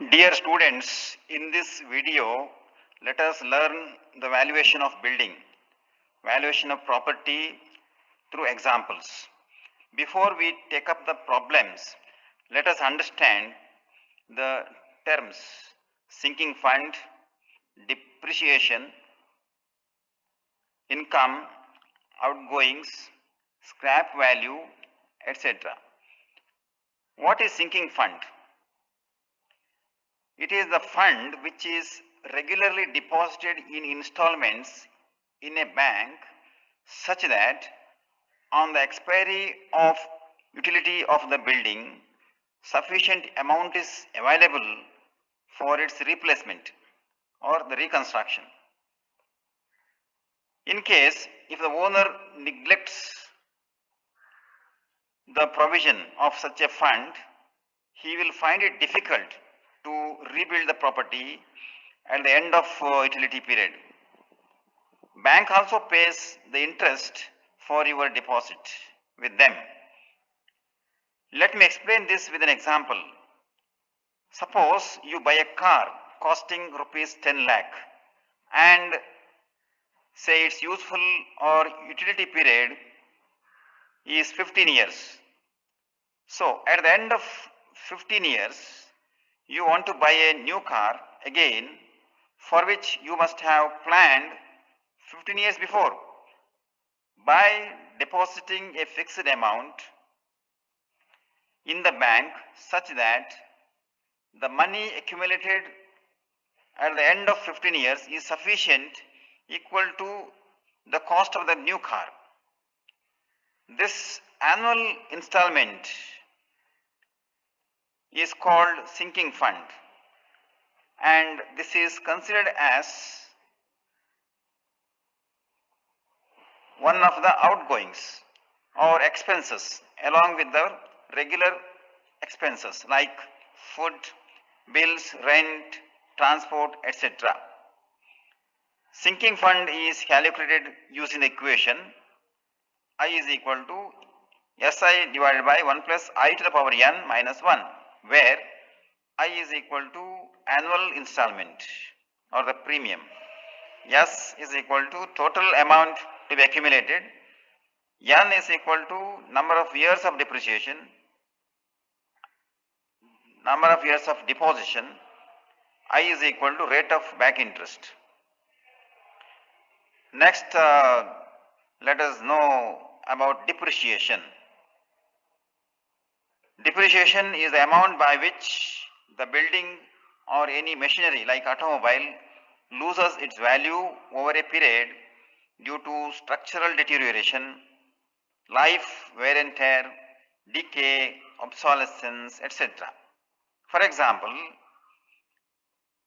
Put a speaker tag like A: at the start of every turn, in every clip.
A: Dear students, in this video, let us learn the valuation of building, valuation of property through examples. Before we take up the problems, let us understand the terms sinking fund, depreciation, income, outgoings, scrap value, etc. What is sinking fund? It is the fund which is regularly deposited in installments in a bank such that on the expiry of utility of the building, sufficient amount is available for its replacement or the reconstruction. In case if the owner neglects the provision of such a fund, he will find it difficult to rebuild the property at the end of utility period. Bank also pays the interest for your deposit with them. Let me explain this with an example. Suppose you buy a car costing rupees 10 lakh and say its useful or utility period is 15 years. So at the end of 15 years, you want to buy a new car again, for which you must have planned 15 years before by depositing a fixed amount in the bank such that the money accumulated at the end of 15 years is sufficient equal to the cost of the new car. This annual installment is called sinking fund, and this is considered as one of the outgoings or expenses along with the regular expenses like food, bills, rent, transport, etc. Sinking fund is calculated using the equation I is equal to Si divided by 1 plus I to the power n minus 1, where I is equal to annual installment or the premium. S is equal to total amount to be accumulated. N is equal to number of years of depreciation, number of years of deposition. I is equal to rate of back interest. Next, let us know about depreciation. Depreciation is the amount by which the building or any machinery like automobile loses its value over a period due to structural deterioration, life wear and tear, decay, obsolescence, etc. For example,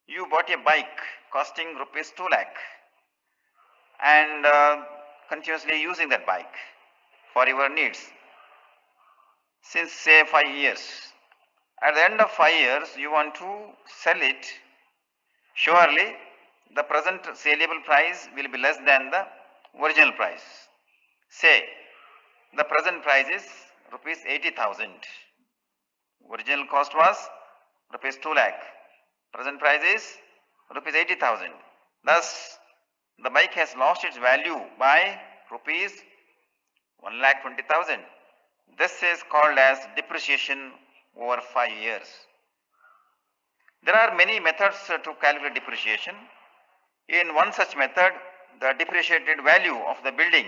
A: you bought a bike costing rupees 2 lakh and continuously using that bike for your needs since say 5 years. At the end of 5 years, you want to sell it. Surely, the present saleable price will be less than the original price. Say, the present price is rupees 80,000. Original cost was rupees 2 lakh. Present price is rupees 80,000. Thus, the bike has lost its value by rupees 1,20,000. This is called as depreciation over 5 years. There are many methods to calculate depreciation. In one such method, the depreciated value of the building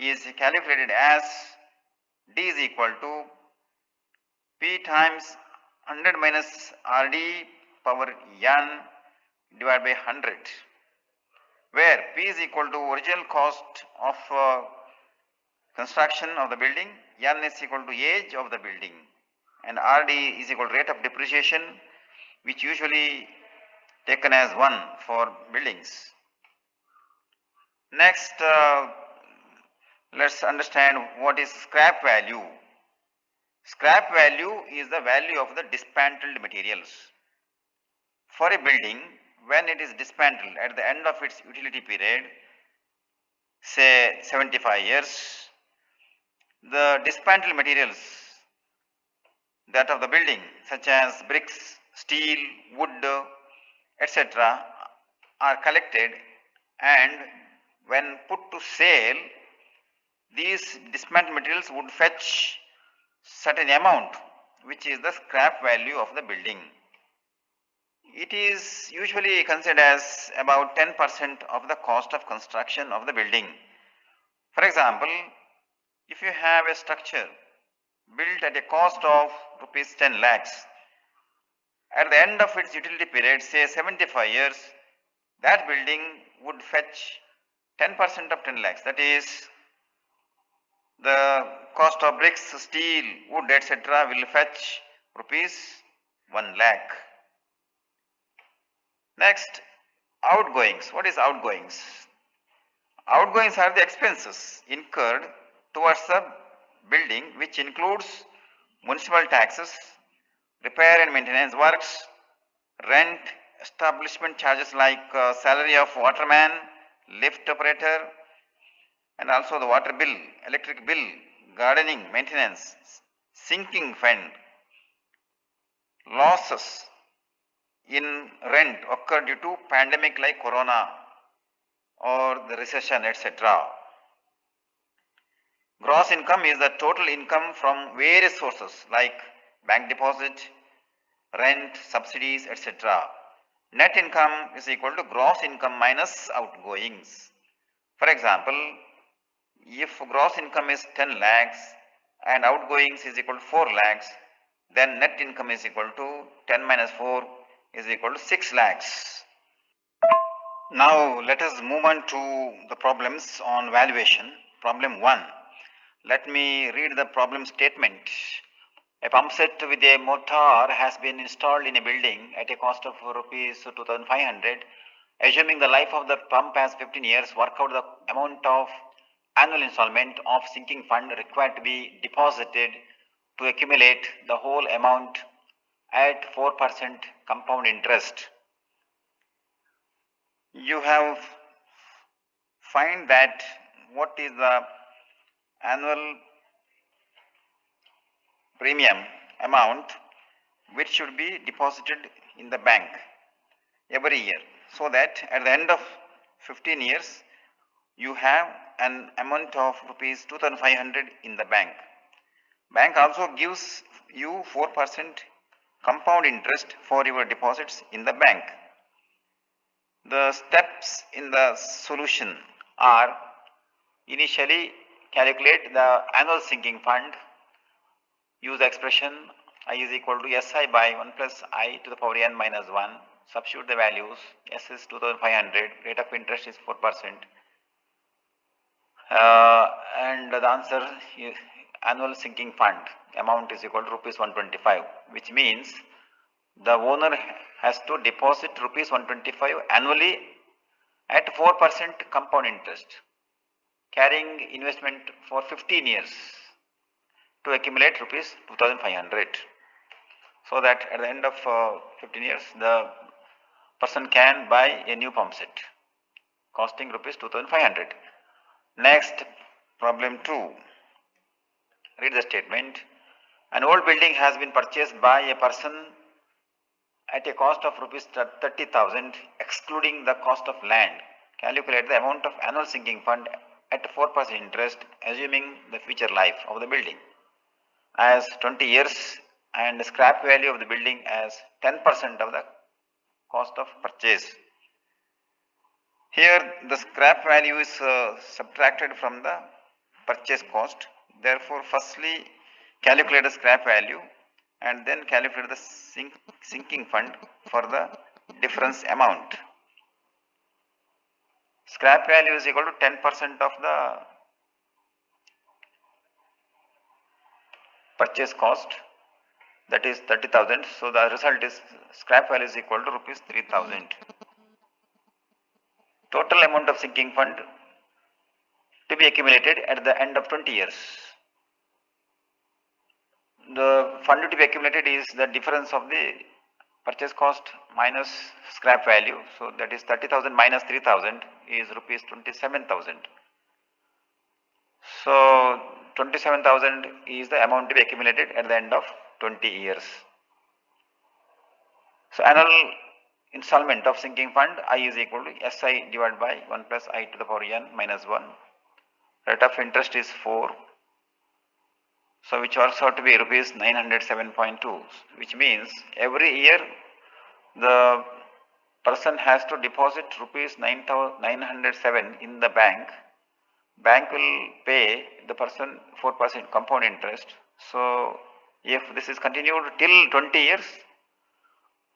A: is calculated as D is equal to P times 100 minus RD power n divided by 100, where P is equal to original cost of construction of the building, n is equal to age of the building, and RD is equal to rate of depreciation, which usually taken as 1 for buildings. Next, let's understand what is scrap value. Scrap value is the value of the dismantled materials. For a building, when it is dismantled at the end of its utility period, say 75 years, the dismantled materials that of the building such as bricks, steel, wood, etc. are collected, and when put to sale, these dismantled materials would fetch certain amount, which is the scrap value of the building. It is usually considered as about 10% of the cost of construction of the building. For example, if you have a structure built at a cost of rupees 10 lakhs, at the end of its utility period, say 75 years, that building would fetch 10% of 10 lakhs. That is, the cost of bricks, steel, wood, etc. will fetch rupees 1 lakh. Next, outgoings. What is outgoings? Outgoings are the expenses incurred towards the building, which includes municipal taxes, repair and maintenance works, rent, establishment charges like salary of waterman, lift operator, and also the water bill, electric bill, gardening, maintenance, sinking fund, losses in rent occurred due to pandemic like corona or the recession, etc. Gross income is the total income from various sources like bank deposit, rent, subsidies, etc. Net income is equal to gross income minus outgoings. For example, if gross income is 10 lakhs and outgoings is equal to 4 lakhs, then net income is equal to 10 minus 4 is equal to 6 lakhs. Now let us move on to the problems on valuation. Problem 1. Let me read the problem statement. A pump set with a motor has been installed in a building at a cost of rupees 2500. Assuming the life of the pump as 15 years, work out the amount of annual installment of sinking fund required to be deposited to accumulate the whole amount at 4% compound interest. You have find that what is the annual premium amount which should be deposited in the bank every year, so that at the end of 15 years you have an amount of rupees 2500 in the bank. Bank also gives you 4% compound interest for your deposits in the bank. The steps in the solution are: initially calculate the annual sinking fund. Use the expression I is equal to SI by 1 plus I to the power n minus 1. Substitute the values. S is 2500, rate of interest is 4%. And the answer is annual sinking fund amount is equal to rupees 125, which means the owner has to deposit rupees 125 annually at 4% compound interest, carrying investment for 15 years to accumulate rupees 2500, so that at the end of 15 years the person can buy a new pump set costing rupees 2500. Next, problem 2. Read the statement. An old building has been purchased by a person at a cost of rupees 30,000 excluding the cost of land. Calculate the amount of annual sinking fund at 4% interest, assuming the future life of the building as 20 years and scrap value of the building as 10% of the cost of purchase. Here the scrap value is subtracted from the purchase cost. Therefore, firstly calculate the scrap value and then calculate the sinking fund for the difference amount. Scrap value is equal to 10% of the purchase cost, that is 30,000. So the result is scrap value is equal to rupees 3,000. Total amount of sinking fund to be accumulated at the end of 20 years. The fund to be accumulated is the difference of the purchase cost minus scrap value. So that is 30,000 minus 3,000 is rupees 27,000. So 27,000 is the amount to be accumulated at the end of 20 years. So annual installment of sinking fund I is equal to SI divided by 1 plus I to the power n minus 1. Rate of interest is 4. So which works out to be rupees 907.2, which means every year the person has to deposit rupees 907 in the bank. Bank will pay the person 4% compound interest. So if this is continued till 20 years,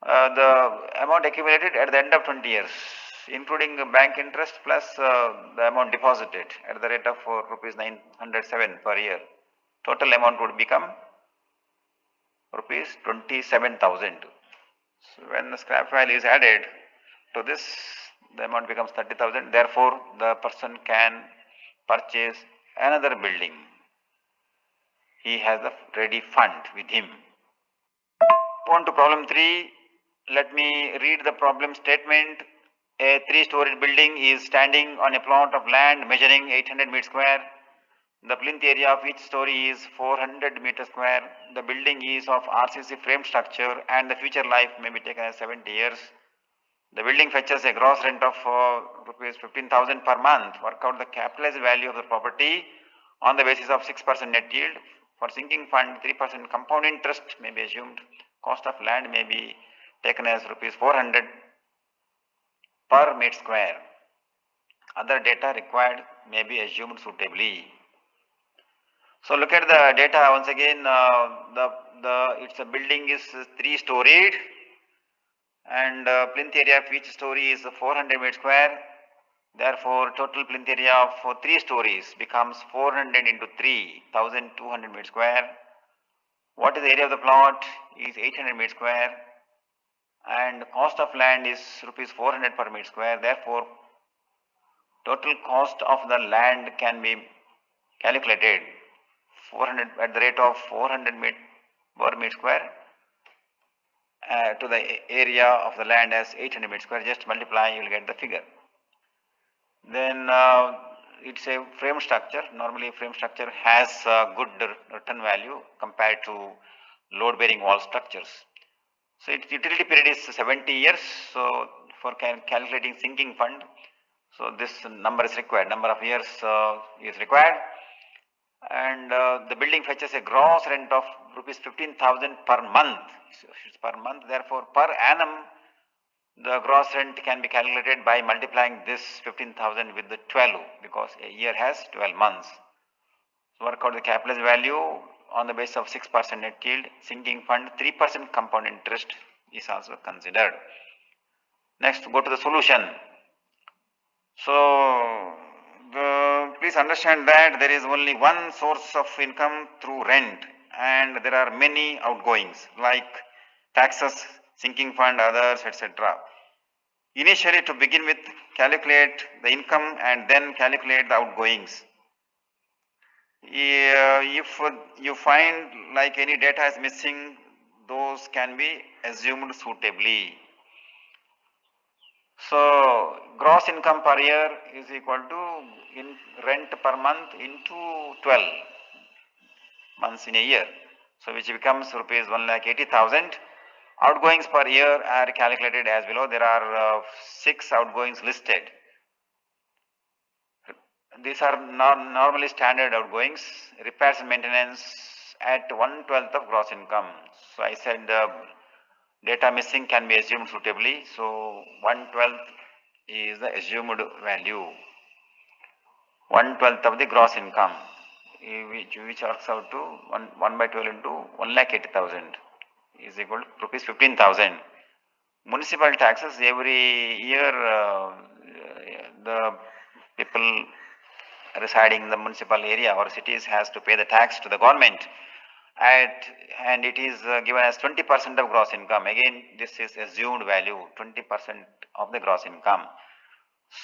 A: the amount accumulated at the end of 20 years, including the bank interest plus the amount deposited at the rate of rupees 907 per year, total amount would become rupees 27,000. So when the scrap value is added to this, the amount becomes 30,000. Therefore, the person can purchase another building. He has a ready fund with him. On to problem 3. Let me read the problem statement. A 3-story building is standing on a plot of land measuring 800 meters square. The plinth area of each story is 400 meters square. The building is of RCC frame structure and the future life may be taken as 70 years. The building fetches a gross rent of rupees 15,000 per month. Work out the capitalized value of the property on the basis of 6% net yield. For sinking fund, 3% compound interest may be assumed. Cost of land may be taken as rupees 400 per meter square. Other data required may be assumed suitably. So look at the data once again. It's a building is 3-storied, and plinth area of each story is 400 meters square. Therefore, total plinth area of 3 stories becomes 400 into 3, 1200 meters square. What is the area of the plot? Is 800 meters square, and cost of land is rupees 400 per meter square. Therefore, total cost of the land can be calculated 400 at the rate of 400 per meter square to the area of the land as 800 meters square. Just multiply, you will get the figure. Then it's a frame structure. Normally frame structure has a good return value compared to load bearing wall structures. So its utility period is 70 years. So for calculating sinking fund, so this number is required, number of years is required, and the building fetches a gross rent of rupees 15,000 per month. So it's per month, therefore per annum the gross rent can be calculated by multiplying this 15,000 with the 12, because a year has 12 months. So work out the capitalized value on the basis of 6% net yield. Sinking fund, 3% compound interest is also considered. Next, go to the solution. So please understand that there is only one source of income through rent, and there are many outgoings like taxes, sinking fund, others, etc. Initially, to begin with, calculate the income and then calculate the outgoings. If you find like any data is missing, those can be assumed suitably. So gross income per year is equal to rent per month into 12 months in a year, so which becomes rupees 1,80,000. Outgoings per year are calculated as below. There are 6 outgoings listed. These are normally standard outgoings. Repairs and maintenance at 1/12 of gross income. So I said data missing can be assumed suitably. So 1/12 is the assumed value. 1/12 of the gross income, which works out to 1/12 into 1,80,000 is equal to rupees 15,000. Municipal taxes every year, the people residing in the municipal area or cities has to pay the tax to the government, and it is given as 20% of gross income. Again, this is assumed value, 20% of the gross income.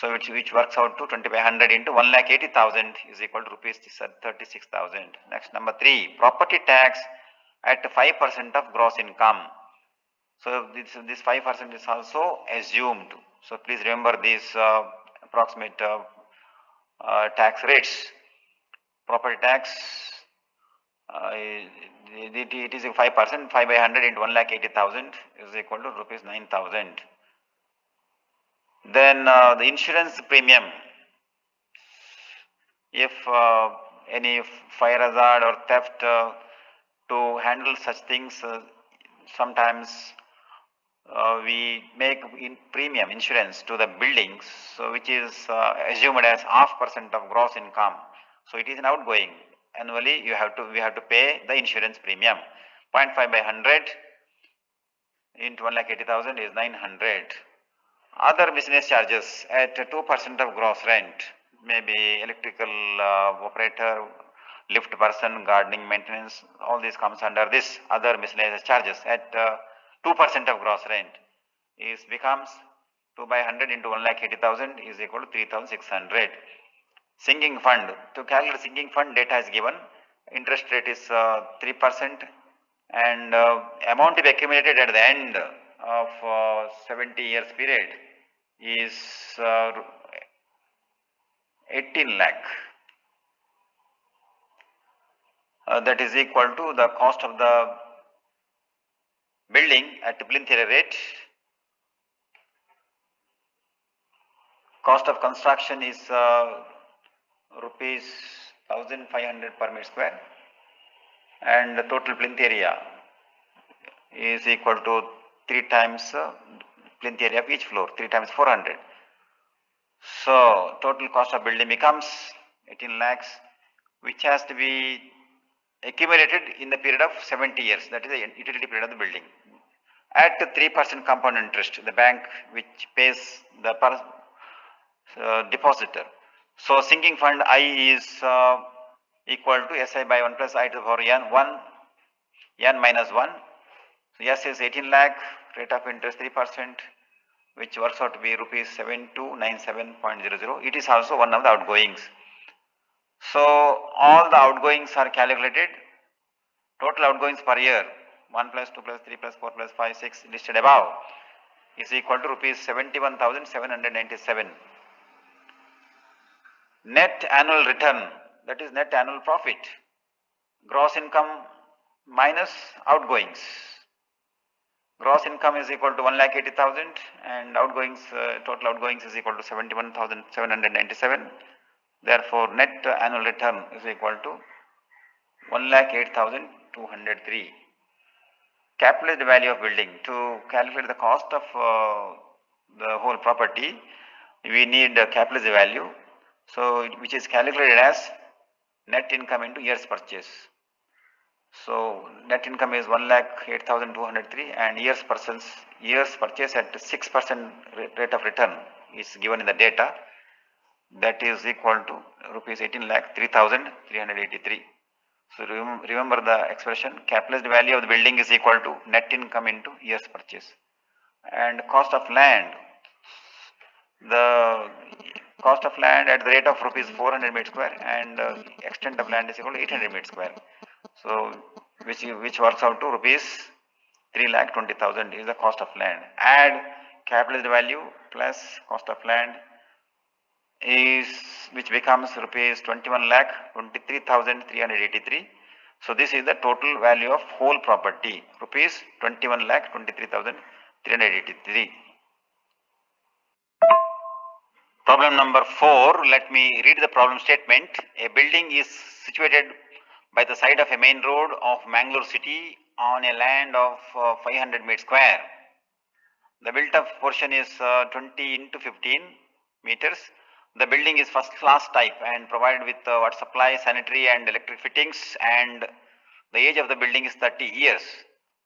A: So which works out to 20 by 100 into 1,80,000 is equal to rupees 36,000. Next, number 3, property tax at 5% of gross income. So this 5% is also assumed. So please remember these approximate tax rates. Property tax, it is 5%, 5 by 100 into 1,80,000 is equal to rupees 9,000. Then the insurance premium, if any fire hazard or theft, to handle such things, sometimes we make premium insurance to the buildings, so which is assumed as 0.5% of gross income. So it is an outgoing. Annually, we have to pay the insurance premium. 0.5 by 100 into 1,80,000 is 900. Other miscellaneous charges at 2% of gross rent, maybe electrical operator, lift person, gardening maintenance, all this comes under this other miscellaneous charges at 2% of gross rent is becomes 2 by 100 into 1,80,000 is equal to 3,600. Sinking fund, to calculate sinking fund, data is given, interest rate is 3% and amount to be accumulated at the end of 70 years period is 18 lakh. That is equal to the cost of the building at plinth area rate. Cost of construction is rupees 1,500 per meter square, and the total plinth area is equal to 3 times plinth area of each floor, 3 times 400. So total cost of building becomes 18 lakhs, which has to be accumulated in the period of 70 years, that is the utility period of the building. At 3% compound interest, the bank which pays the depositor. So sinking fund I is equal to SI by 1 plus I to the power n, 1 n minus 1. So S is 18 lakh, rate of interest 3%, which works out to be rupees 7297.00. It is also one of the outgoings. So all the outgoings are calculated. Total outgoings per year, 1 plus 2 plus 3 plus 4 plus 5, 6 listed above, is equal to rupees 71,797. Net annual return, that is net annual profit, gross income minus outgoings. Gross income is equal to 1,80,000 and outgoings, total outgoings is equal to 71,797. Therefore, net annual return is equal to 1,08,203. Capitalized value of building. To calculate the cost of the whole property, we need a capitalized value, so which is calculated as net income into years purchase. So net income is 1,08,203 and years purchase at 6% rate of return is given in the data. That is equal to rupees 18,03,383. So remember the expression, capitalized value of the building is equal to net income into years purchase. And cost of land, the cost of land at the rate of rupees 400 meter square and extent of land is equal to 800 meter square. So which works out to rupees 3,20,000 is the cost of land. Add capitalized value plus cost of land is which becomes rupees 21,23,383. So this is the total value of whole property, rupees 21,23,383. Problem number 4, let me read the problem statement. A building is situated by the side of a main road of Mangalore city on a land of 500 meter square. The built up portion is 20 into 15 meters. The building is first class type and provided with water supply, sanitary and electric fittings, and the age of the building is 30 years.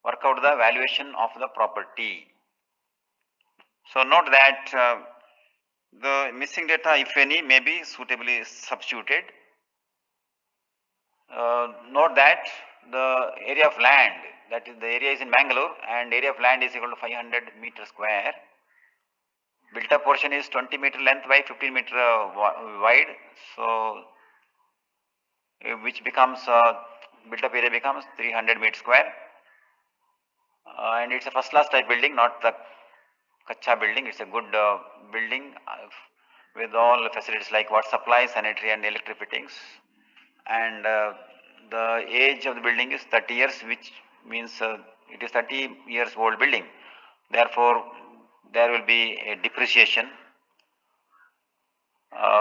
A: Work out the valuation of the property. So note that the missing data, if any, may be suitably substituted. Note that the area of land, that is the area is in Mangalore and area of land is equal to 500 meter square. Built up portion is 20 meter length by 15 meter wide, so which becomes built up area becomes 300 meter square, and it's a first class type building, not the kacha building. It's a good building with all facilities like water supply, sanitary and electric fittings, and the age of the building is 30 years, which means it is 30 years old building. Therefore, there will be a depreciation.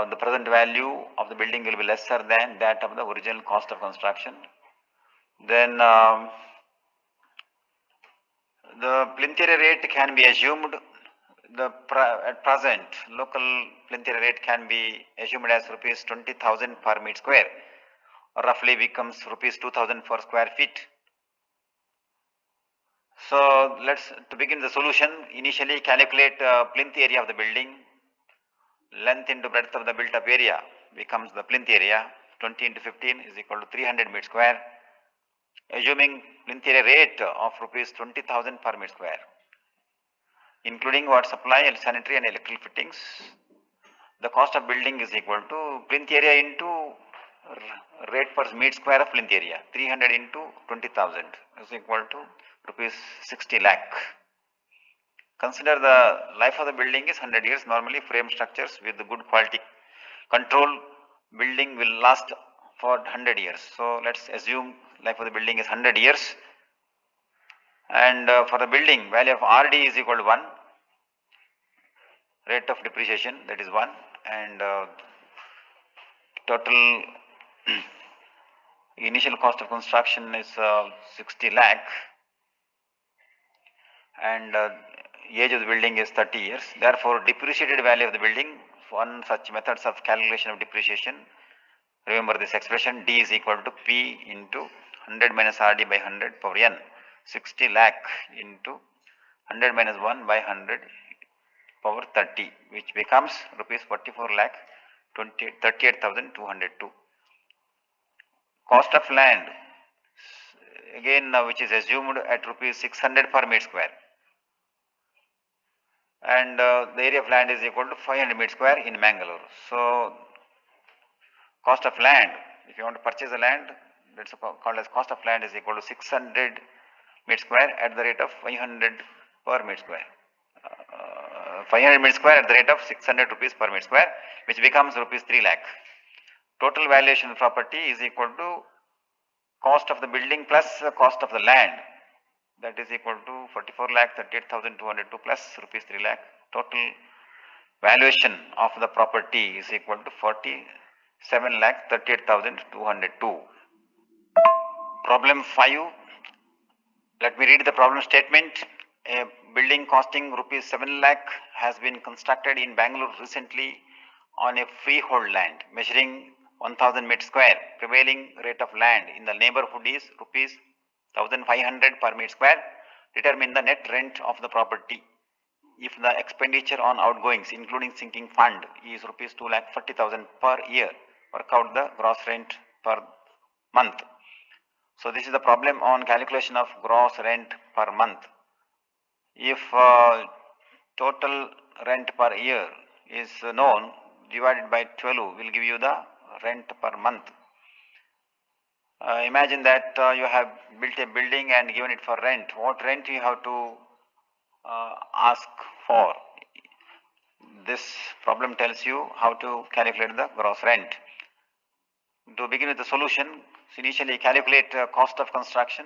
A: The present value of the building will be lesser than that of the original cost of construction. Then the plinth area rate can be assumed. At present, local plinth area rate can be assumed as rupees 20,000 per meter square, roughly becomes rupees 2,000 per square feet. So to begin the solution, initially calculate plinth area of the building. Length into breadth of the built up area becomes the plinth area. 20 into 15 is equal to 300 meter square. Assuming plinth area rate of rupees 20,000 per meter square, including water supply, sanitary and electrical fittings, the cost of building is equal to plinth area into rate per meter square of plinth area. 300 into 20,000 is equal to rupees 60 lakh. Consider the life of the building is 100 years. Normally frame structures with good quality control building will last for 100 years. So let's assume life of the building is 100 years, and for the building value of RD is equal to 1, rate of depreciation, that is 1, and total initial cost of construction is 60 lakh, and age of the building is 30 years. Therefore, depreciated value of the building, one such methods of calculation of depreciation, remember this expression, D is equal to P into 100 minus RD by 100 power n, 60 lakh into 100 minus 1 by 100 power 30, which becomes rupees 44 lakh 38,202. Cost of land, again which is assumed at rupees 600 per meter square, and the area of land is equal to 500 meter square in Mangalore. So cost of land, if you want to purchase the land, that's called as cost of land, is equal to 600 meter square at the rate of 500 per meter square. 500 meter square at the rate of 600 rupees per meter square, which becomes rupees 3 lakh. Total valuation of property is equal to cost of the building plus cost of the land, that is equal to 44 lakh 38,202 plus rupees 3 lakh. Total valuation of the property is equal to 47 lakh 38,202. Problem 5. Let me read the problem statement. A building costing rupees 7 lakh has been constructed in Bangalore recently on a freehold land measuring 1000 meter square. Prevailing rate of land in the neighborhood is rupees 1500 per meter square. Determine the net rent of the property. If the expenditure on outgoings including sinking fund is rupees 2,40,000 per year, work out the gross rent per month. So this is the problem on calculation of gross rent per month. If total rent per year is known, divided by 12 will give you the rent per month. Imagine that you have built a building and given it for rent. What rent you have to ask for? This problem tells you how to calculate the gross rent. To begin with the solution, initially calculate cost of construction.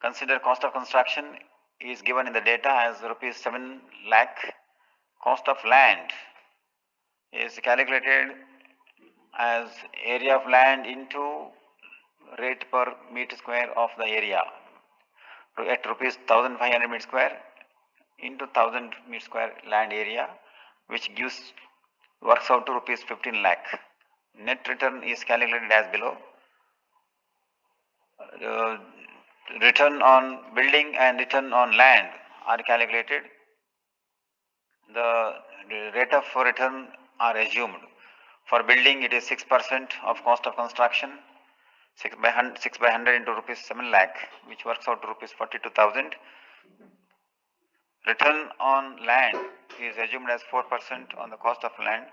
A: Consider cost of construction is given in the data as rupees 7 lakh. Cost of land is calculated as area of land into rate per meter square of the area at rupees 1500 meter square into 1000 meter square land area, which works out to rupees 15 lakh. Net return is calculated as below. Return on building and return on land are calculated. The rate of return are assumed. For building, it is 6% of cost of construction, 6 by 100 into rupees 7 lakh, which works out to rupees 42,000. Return on land is assumed as 4% on the cost of land,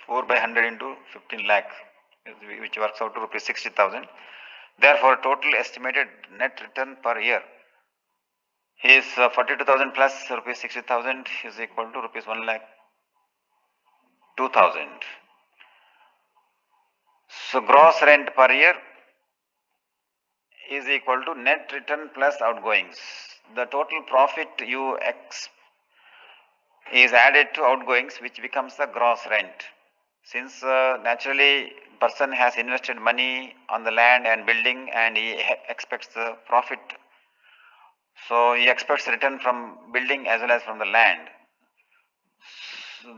A: 4 by 100 into 15 lakh, which works out to rupees 60,000. Therefore, total estimated net return per year is 42,000 plus rupees 60,000 is equal to rupees 1 lakh 2,000. So gross rent per year is equal to net return plus outgoings. The total profit you is added to outgoings, which becomes the gross rent. Since naturally person has invested money on the land and building and he expects the profit, so he expects return from building as well as from the land.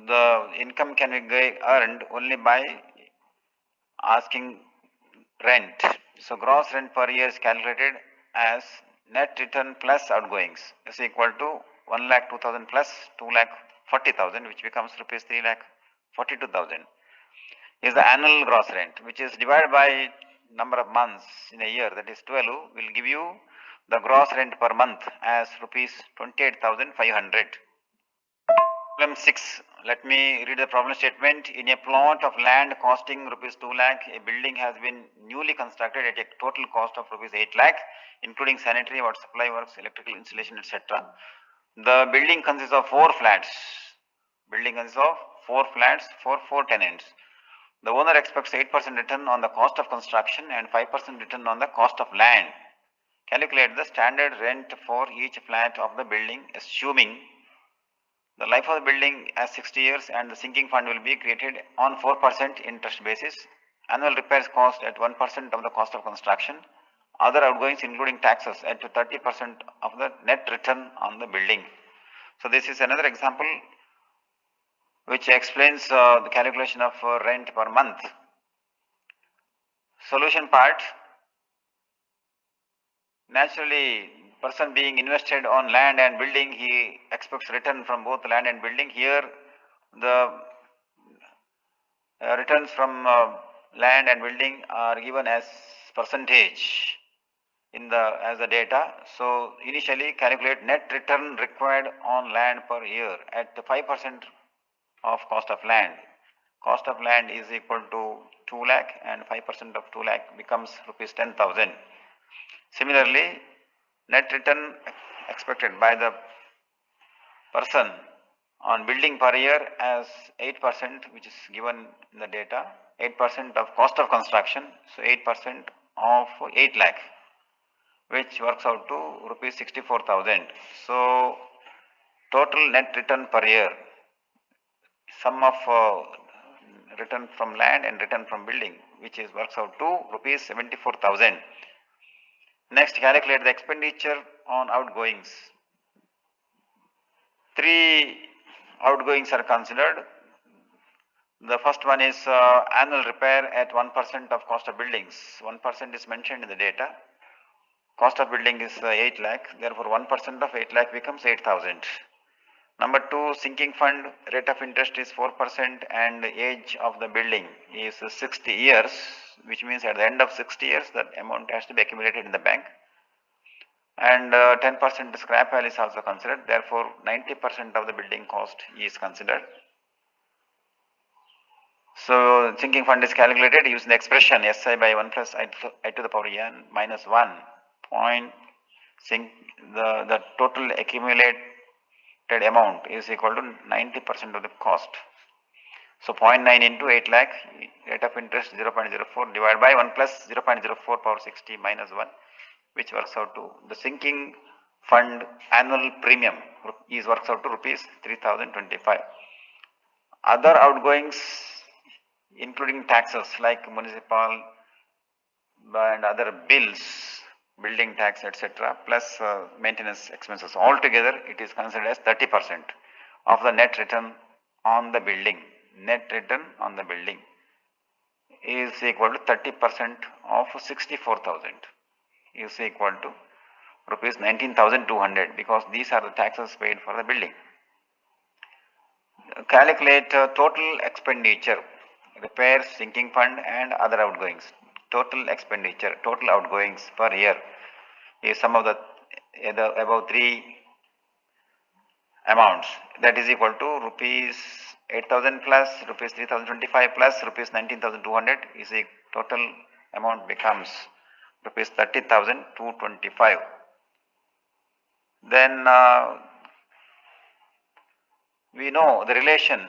A: The income can be earned only by asking rent. So gross rent per year is calculated as net return plus outgoings is equal to 1,02,000 plus 2,40,000, which becomes rupees 3,42,000 is the annual gross rent, which is divided by number of months in a year, that is 12, will give you the gross rent per month as rupees 28,500. Problem 6. Let me read the problem statement. In a plot of land costing rupees 2 lakh, a building has been newly constructed at a total cost of rupees 8 lakh, including sanitary, water supply works, electrical installation, etc. The building consists of 4 flats. Building consists of 4 flats for 4 tenants. The owner expects 8% return on the cost of construction and 5% return on the cost of land. Calculate the standard rent for each flat of the building, assuming the life of the building as 60 years and the sinking fund will be created on 4% interest basis. Annual repairs cost at 1% of the cost of construction. Other outgoings including taxes at 30% of the net return on the building. So this is another example which explains the calculation of rent per month. Solution part. Naturally, person being invested on land and building, he expects return from both land and building. Here, the returns from land and building are given as percentage in the as the data. So initially calculate net return required on land per year at 5% of cost of land. Cost of land is equal to 2 lakh and 5% of 2 lakh becomes rupees 10,000. Similarly, net return expected by the person on building per year as 8%, which is given in the data, 8% of cost of construction, so 8% of 8 lakh, which works out to rupees 64,000. So total net return per year, sum of return from land and return from building, which is works out to rupees 74,000. Next, calculate the expenditure on outgoings. 3 outgoings are considered. The first one is annual repair at 1% of cost of buildings. 1% is mentioned in the data. Cost of building is 8 lakh, therefore 1% of 8 lakh becomes 8,000. Number 2, sinking fund, rate of interest is 4% and age of the building is 60 years, which means at the end of 60 years that amount has to be accumulated in the bank. And 10% scrap value is also considered, therefore 90% of the building cost is considered. So sinking fund is calculated using the expression SI by 1 plus I to the power n minus 1 point the total accumulated amount is equal to 90% of the cost. So 0.9 into 8 lakh, rate of interest 0.04 divided by 1 plus 0.04 power 60 minus 1, which works out to the sinking fund annual premium is works out to rupees 3,025. Other outgoings including taxes like municipal and other bills, building tax, etc., plus maintenance expenses. Altogether, it is considered as 30% of the net return on the building. Net return on the building is equal to 30% of 64,000 is equal to rupees 19,200 because these are the taxes paid for the building. Calculate total expenditure, repairs, sinking fund and other outgoings. Total expenditure, total outgoings per year is sum of the above 3 amounts, that is equal to rupees 8,000 plus rupees 3,025 plus rupees 19,200 is a total amount becomes rupees 30,225. Then we know the relation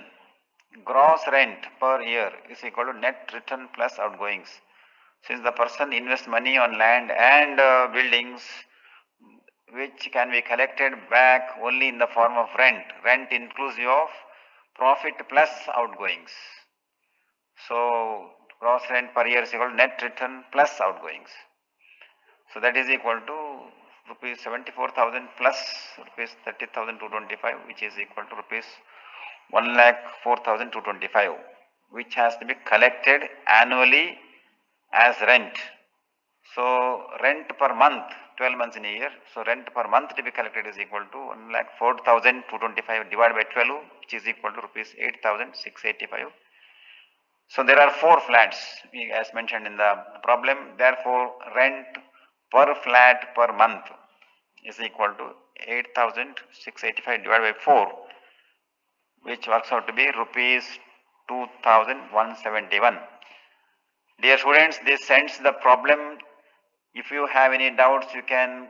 A: gross rent per year is equal to net return plus outgoings. Since the person invests money on land and buildings, which can be collected back only in the form of rent inclusive of profit plus outgoings. So gross rent per year is equal to net return plus outgoings. So that is equal to rupees 74,000 plus rupees 30,225, which is equal to rupees 1,04,225, which has to be collected annually as rent. So rent per month, 12 months in a year. So rent per month to be collected is equal to 1,04,225 divided by 12, which is equal to rupees 8,685. So there are 4 flats as mentioned in the problem. Therefore, rent per flat per month is equal to 8,685 divided by 4, which works out to be rupees 2,171. Dear students, this ends the problem. If you have any doubts, you can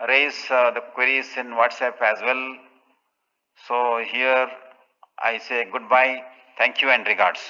A: raise the queries in WhatsApp as well. So here I say goodbye. Thank you and regards.